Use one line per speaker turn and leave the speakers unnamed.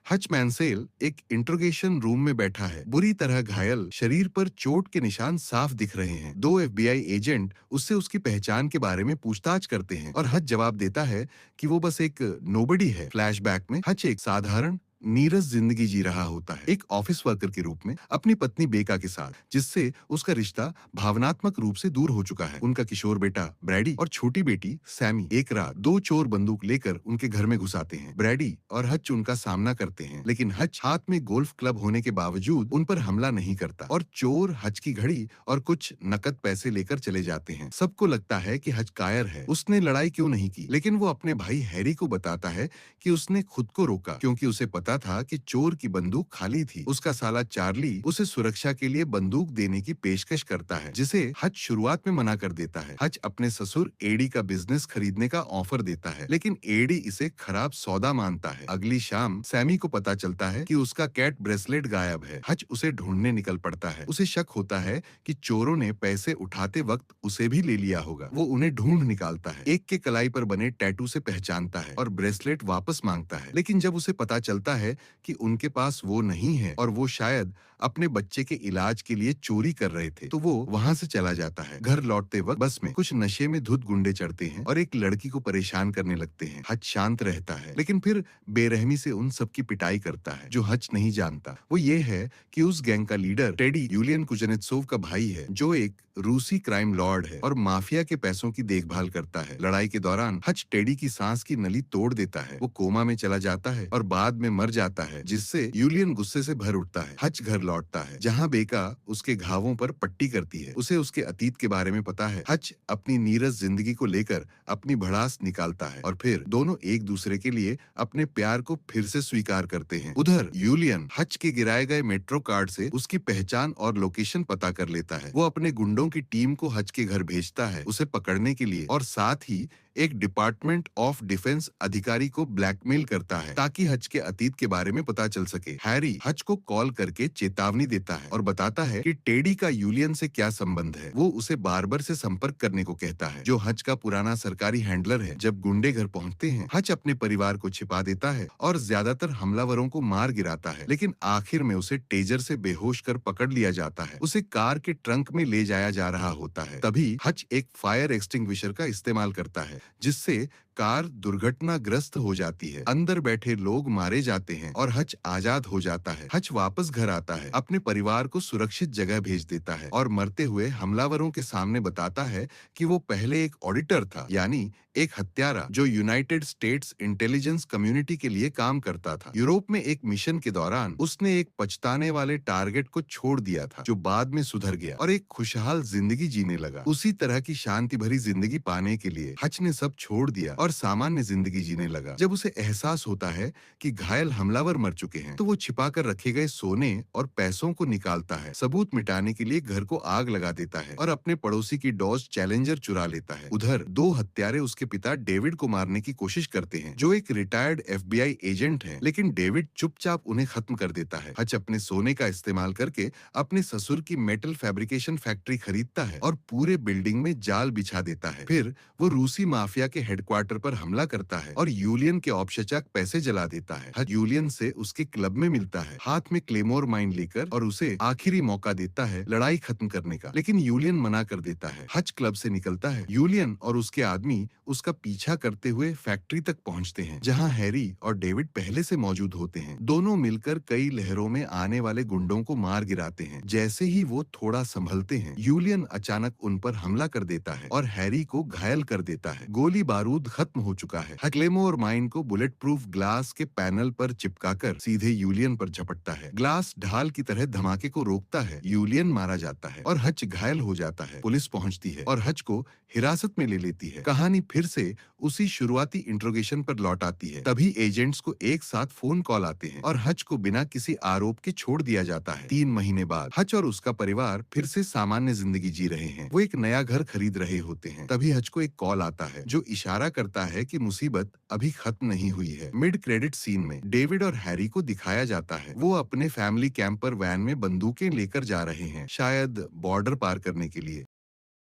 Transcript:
Hutch मैंसेल एक interrogation room में बैठा है, बुरी तरह घायल, शरीर पर चोट के निशान साफ दिख रहे हैं। दो एफबीआई एजेंट उससे उसकी पहचान के बारे में पूछताछ करते हैं और हच जवाब देता है कि वो बस एक नोबडी है। फ्लैशबैक में हच एक साधारण नीरस जिंदगी जी रहा होता है, एक ऑफिस वर्कर के रूप में अपनी पत्नी बेका के साथ, जिससे उसका रिश्ता भावनात्मक रूप से दूर हो चुका है। उनका किशोर बेटा ब्रैडी और छोटी बेटी सैमी एक रात दो चोर बंदूक लेकर उनके घर में घुस आते हैं। ब्रैडी और हच उनका सामना करते हैं, लेकिन हच हाथ में गोल्फ क्लब होने के बावजूद उन पर हमला नहीं करता और चोर हच की घड़ी और कुछ नकद पैसे लेकर चले जाते हैं। सबको लगता है कि हच कायर है, उसने लड़ाई क्यों नहीं की, लेकिन वो अपने भाई हैरी को बताता है कि उसने खुद को रोका क्योंकि उसे पता था कि चोर की बंदूक खाली थी। उसका साला चार्ली उसे सुरक्षा के लिए बंदूक देने की पेशकश करता है, जिसे हच शुरुआत में मना कर देता है। हच अपने ससुर एडी का बिजनेस खरीदने का ऑफर देता है, लेकिन एडी इसे खराब सौदा मानता है। अगली शाम सैमी को पता चलता है कि उसका कैट ब्रेसलेट गायब है। हच उसे ढूंढने निकल पड़ता है। उसे शक होता है कि चोरों ने पैसे उठाते वक्त उसे भी ले लिया होगा। वो उन्हें ढूंढ निकालता है, एक के कलाई पर बने टैटू से पहचानता है और ब्रेसलेट वापस मांगता है। लेकिन जब उसे पता चलता है कि उनके पास वो नहीं है और वो शायद अपने बच्चे के इलाज के लिए चोरी कर रहे थे, तो वो वहां से चला जाता है। घर लौटते वक्त बस में कुछ नशे में धुत गुंडे चढ़ते हैं और एक लड़की को परेशान करने लगते हैं। हच शांत रहता है, लेकिन फिर बेरहमी से उन सब की पिटाई करता है। जो हच नहीं जानता वो ये है कि उस गैंग का लीडर टेडी यूलियन कुजनेत्सोव का भाई है, जो एक रूसी क्राइम लॉर्ड है और माफिया के पैसों की देखभाल करता है। लड़ाई के दौरान हच टेडी की सांस की नली तोड़ देता है, वो कोमा में चला जाता है और बाद में मर जाता है, जिससे यूलियन गुस्से से भर उठता है। हच घर लौटता है, जहां बेका उसके घावों पर पट्टी करती है। उसे उसके अतीत के बारे में पता है। हच अपनी नीरस जिंदगी को लेकर अपनी भड़ास निकालता है और फिर दोनों एक दूसरे के लिए अपने प्यार को फिर से स्वीकार करते हैं। उधर यूलियन हच के गिराए गए मेट्रो कार्ड से उसकी पहचान और लोकेशन पता कर लेता है। वो अपने गुंडों की टीम को हच के घर भेजता है उसे पकड़ने के लिए, और साथ ही एक डिपार्टमेंट ऑफ डिफेंस अधिकारी को ब्लैकमेल करता है ताकि हच के अतीत के बारे में पता चल सके। हैरी हच को कॉल करके चेतावनी देता है और बताता है कि टेडी का यूलियन से क्या संबंध है। वो उसे बार्बर से संपर्क करने को कहता है, जो हच का पुराना सरकारी हैंडलर है। जब गुंडे घर पहुंचते हैं, हच अपने परिवार को छिपा देता है और ज्यादातर हमलावरों को मार गिराता है, लेकिन आखिर में उसे टेजर से बेहोश कर पकड़ लिया जाता है। उसे कार के ट्रंक में ले जाया जा रहा होता है। तभी हच एक फायर एक्सटिंग्विशर का इस्तेमाल करता है, जिससे कार दुर्घटनाग्रस्त हो जाती है। अंदर बैठे लोग मारे जाते हैं और हच आजाद हो जाता है। हच वापस घर आता है, अपने परिवार को सुरक्षित जगह भेज देता है और मरते हुए हमलावरों के सामने बताता है कि वो पहले एक ऑडिटर था, यानी एक हत्यारा जो यूनाइटेड स्टेट्स इंटेलिजेंस कम्युनिटी के लिए काम करता था। यूरोप में एक मिशन के दौरान उसने एक पछताने वाले टारगेट को छोड़ दिया था, जो बाद में सुधर गया और एक खुशहाल जिंदगी जीने लगा। उसी तरह की शांति भरी जिंदगी पाने के लिए हच ने सब छोड़ दिया और सामान्य जिंदगी जीने लगा। जब उसे एहसास होता है कि घायल हमलावर मर चुके हैं, तो वो छिपा कर रखे गए सोने और पैसों को निकालता है। सबूत मिटाने के लिए घर को आग लगा देता है और अपने पड़ोसी की डॉज चैलेंजर चुरा लेता है। उधर दो हत्यारे उसके पिता डेविड को मारने की कोशिश करते हैं, जो एक रिटायर्ड एफबीआई एजेंट है, लेकिन डेविड चुपचाप उन्हें खत्म कर देता है। हच अपने सोने का इस्तेमाल करके अपने ससुर की मेटल फैब्रिकेशन फैक्ट्री खरीदता है और पूरे बिल्डिंग में जाल बिछा देता है। फिर वो रूसी माफिया के हेडक्वार्टर पर हमला करता है और यूलियन के औपचारिक पैसे जला देता है। हच यूलियन से उसके क्लब में मिलता है, हाथ में क्लेमोर माइन लेकर, और उसे आखिरी मौका देता है लड़ाई खत्म करने का, लेकिन यूलियन मना कर देता है। हच क्लब से निकलता है। यूलियन और उसके आदमी उसका पीछा करते हुए फैक्ट्री तक पहुंचते हैं, जहां हैरी और डेविड पहले से मौजूद होते हैं। दोनों मिलकर कई लहरों में आने वाले गुंडों को मार गिराते हैं। जैसे ही वो थोड़ा संभलते हैं, यूलियन अचानक उन पर हमला कर देता है और हैरी को घायल कर देता है। गोली बारूद खत्म हो चुका है। क्लेमोर माइन को बुलेट प्रूफ ग्लास के पैनल पर चिपकाकर सीधे यूलियन पर झपटता है। ग्लास ढाल की तरह धमाके को रोकता है। यूलियन मारा जाता है और हच घायल हो जाता है। पुलिस पहुंचती है और हच को हिरासत में ले लेती है। कहानी फिर से उसी शुरुआती इंट्रोगेशन पर लौट आती है। तभी एजेंट्स को एक साथ फोन कॉल आते हैं और हच को बिना किसी आरोप के छोड़ दिया जाता है। 3 महीने बाद हच और उसका परिवार फिर से सामान्य जिंदगी जी रहे हैं। वो एक नया घर खरीद रहे होते हैं। तभी हच को एक कॉल आता है, जो इशारा करता है कि मुसीबत अभी खत्म नहीं हुई है। मिड क्रेडिट सीन में डेविड और हैरी को दिखाया जाता है। वो अपने फैमिली कैंप पर वैन में बंदूकें लेकर जा रहे हैं, शायद बॉर्डर पार करने के लिए।